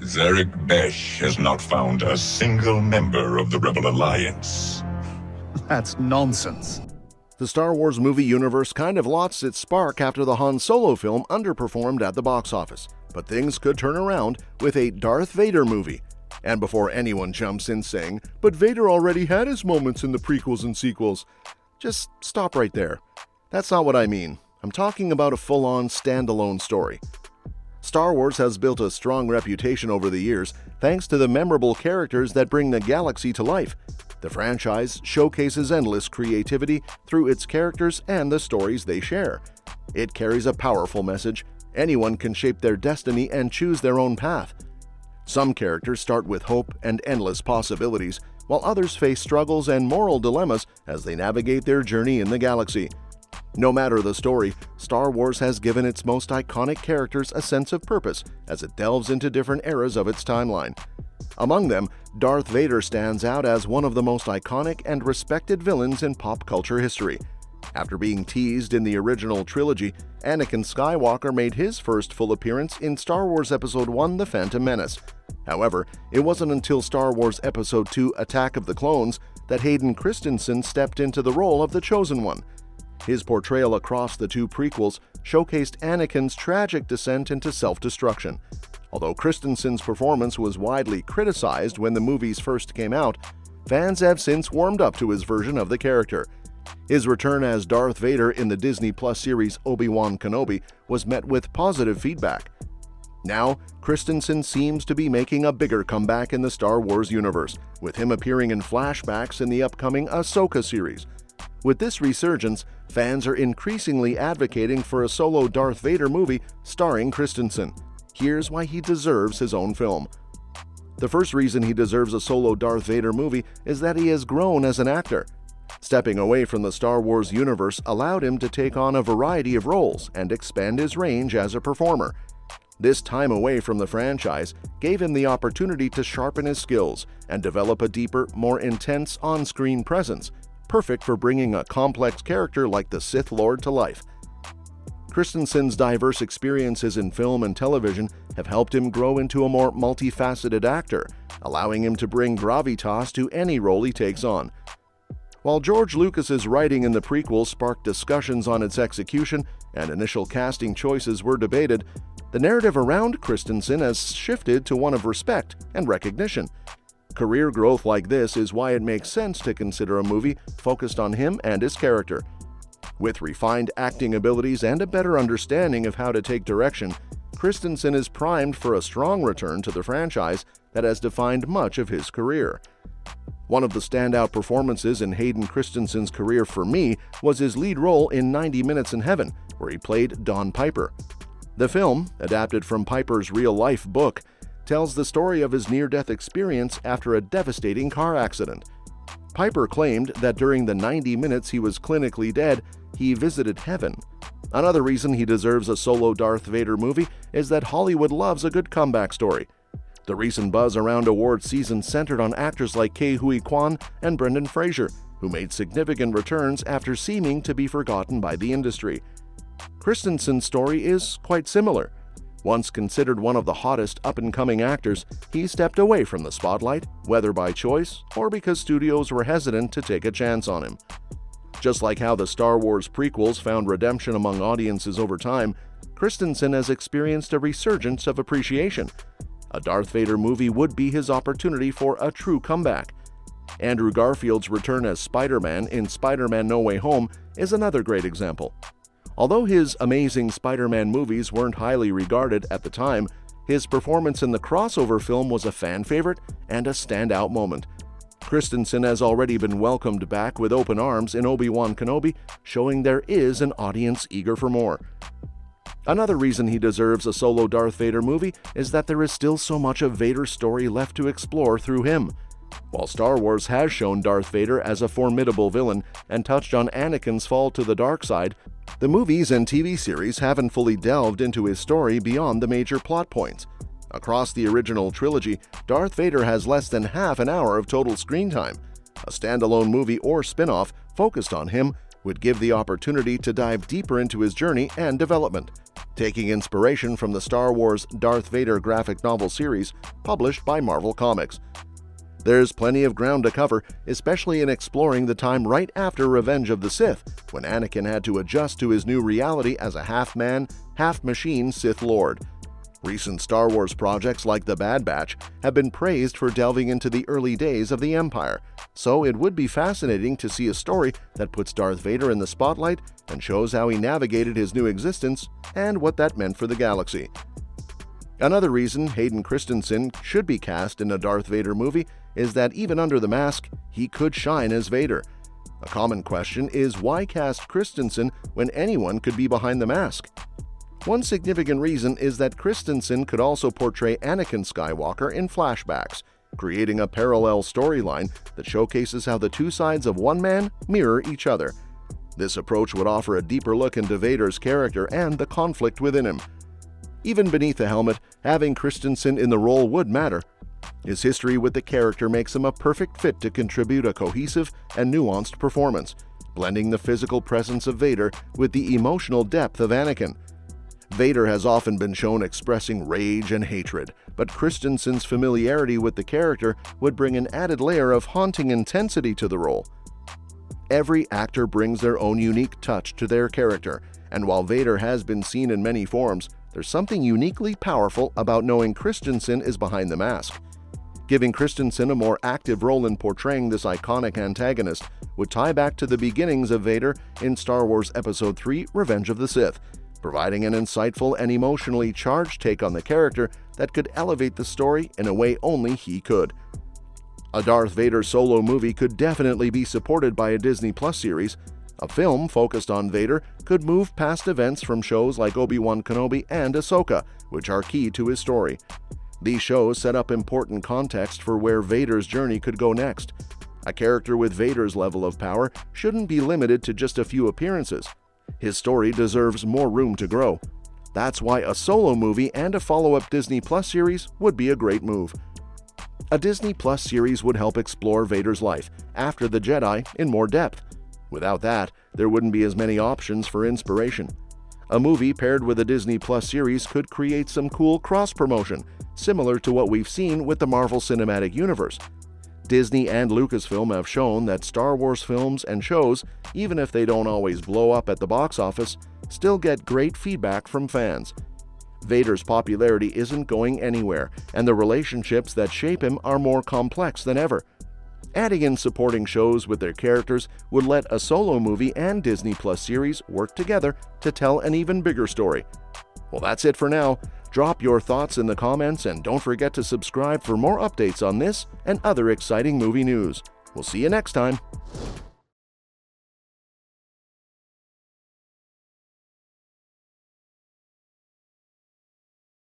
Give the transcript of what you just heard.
Zarek Besh has not found a single member of the Rebel Alliance. That's nonsense. The Star Wars movie universe kind of lost its spark after the Han Solo film underperformed at the box office. But things could turn around with a Darth Vader movie. And before anyone jumps in saying, "But Vader already had his moments in the prequels and sequels," just stop right there. That's not what I mean. I'm talking about a full-on standalone story. Star Wars has built a strong reputation over the years thanks to the memorable characters that bring the galaxy to life. The franchise showcases endless creativity through its characters and the stories they share. It carries a powerful message. Anyone can shape their destiny and choose their own path. Some characters start with hope and endless possibilities, while others face struggles and moral dilemmas as they navigate their journey in the galaxy. No matter the story, Star Wars has given its most iconic characters a sense of purpose as it delves into different eras of its timeline. Among them, Darth Vader stands out as one of the most iconic and respected villains in pop culture history. After being teased in the original trilogy, Anakin Skywalker made his first full appearance in Star Wars Episode I: The Phantom Menace. However, it wasn't until Star Wars Episode II: Attack of the Clones that Hayden Christensen stepped into the role of the Chosen One. His portrayal across the two prequels showcased Anakin's tragic descent into self-destruction. Although Christensen's performance was widely criticized when the movies first came out, fans have since warmed up to his version of the character. His return as Darth Vader in the Disney Plus series Obi-Wan Kenobi was met with positive feedback. Now, Christensen seems to be making a bigger comeback in the Star Wars universe, with him appearing in flashbacks in the upcoming Ahsoka series. With this resurgence, fans are increasingly advocating for a solo Darth Vader movie starring Christensen. Here's why he deserves his own film. The first reason he deserves a solo Darth Vader movie is that he has grown as an actor. Stepping away from the Star Wars universe allowed him to take on a variety of roles and expand his range as a performer. This time away from the franchise gave him the opportunity to sharpen his skills and develop a deeper, more intense on-screen presence, perfect for bringing a complex character like the Sith Lord to life. Christensen's diverse experiences in film and television have helped him grow into a more multifaceted actor, allowing him to bring gravitas to any role he takes on. While George Lucas's writing in the prequels sparked discussions on its execution and initial casting choices were debated, the narrative around Christensen has shifted to one of respect and recognition. Career growth like this is why it makes sense to consider a movie focused on him and his character. With refined acting abilities and a better understanding of how to take direction, Christensen is primed for a strong return to the franchise that has defined much of his career. One of the standout performances in Hayden Christensen's career for me was his lead role in 90 Minutes in Heaven, where he played Don Piper. The film, adapted from Piper's real-life book, tells the story of his near-death experience after a devastating car accident. Piper claimed that during the 90 minutes he was clinically dead, he visited heaven. Another reason he deserves a solo Darth Vader movie is that Hollywood loves a good comeback story. The recent buzz around awards season centered on actors like Ke Huy Quan and Brendan Fraser, who made significant returns after seeming to be forgotten by the industry. Christensen's story is quite similar. Once considered one of the hottest up-and-coming actors, he stepped away from the spotlight, whether by choice or because studios were hesitant to take a chance on him. Just like how the Star Wars prequels found redemption among audiences over time, Christensen has experienced a resurgence of appreciation. A Darth Vader movie would be his opportunity for a true comeback. Andrew Garfield's return as Spider-Man in Spider-Man: No Way Home is another great example. Although his Amazing Spider-Man movies weren't highly regarded at the time, his performance in the crossover film was a fan favorite and a standout moment. Christensen has already been welcomed back with open arms in Obi-Wan Kenobi, showing there is an audience eager for more. Another reason he deserves a solo Darth Vader movie is that there is still so much of Vader's story left to explore through him. While Star Wars has shown Darth Vader as a formidable villain and touched on Anakin's fall to the dark side, the movies and TV series haven't fully delved into his story beyond the major plot points. Across the original trilogy, Darth Vader has less than half an hour of total screen time. A standalone movie or spin-off focused on him would give the opportunity to dive deeper into his journey and development. taking inspiration from the Star Wars Darth Vader graphic novel series published by Marvel Comics. There's plenty of ground to cover, especially in exploring the time right after Revenge of the Sith, when Anakin had to adjust to his new reality as a half-man, half-machine Sith Lord. Recent Star Wars projects like The Bad Batch have been praised for delving into the early days of the Empire, so it would be fascinating to see a story that puts Darth Vader in the spotlight and shows how he navigated his new existence and what that meant for the galaxy. Another reason Hayden Christensen should be cast in a Darth Vader movie is that even under the mask, he could shine as Vader. A common question is why cast Christensen when anyone could be behind the mask? One significant reason is that Christensen could also portray Anakin Skywalker in flashbacks, creating a parallel storyline that showcases how the two sides of one man mirror each other. This approach would offer a deeper look into Vader's character and the conflict within him. Even beneath the helmet, having Christensen in the role would matter. His history with the character makes him a perfect fit to contribute a cohesive and nuanced performance, blending the physical presence of Vader with the emotional depth of Anakin. Vader has often been shown expressing rage and hatred, but Christensen's familiarity with the character would bring an added layer of haunting intensity to the role. Every actor brings their own unique touch to their character, and while Vader has been seen in many forms, there's something uniquely powerful about knowing Christensen is behind the mask. Giving Christensen a more active role in portraying this iconic antagonist would tie back to the beginnings of Vader in Star Wars Episode III: Revenge of the Sith, providing an insightful and emotionally charged take on the character that could elevate the story in a way only he could. A Darth Vader solo movie could definitely be supported by a Disney Plus series. A film focused on Vader could move past events from shows like Obi-Wan Kenobi and Ahsoka, which are key to his story. These shows set up important context for where Vader's journey could go next. A character with Vader's level of power shouldn't be limited to just a few appearances. His story deserves more room to grow. That's why a solo movie and a follow-up Disney Plus series would be a great move. A Disney Plus series would help explore Vader's life after the Jedi in more depth. Without that, there wouldn't be as many options for inspiration. A movie paired with a Disney Plus series could create some cool cross-promotion, similar to what we've seen with the Marvel Cinematic Universe. Disney and Lucasfilm have shown that Star Wars films and shows, even if they don't always blow up at the box office, still get great feedback from fans. Vader's popularity isn't going anywhere, and the relationships that shape him are more complex than ever. Adding in supporting shows with their characters would let a solo movie and Disney Plus series work together to tell an even bigger story. Well, that's it for now. Drop your thoughts in the comments and don't forget to subscribe for more updates on this and other exciting movie news. We'll see you next time.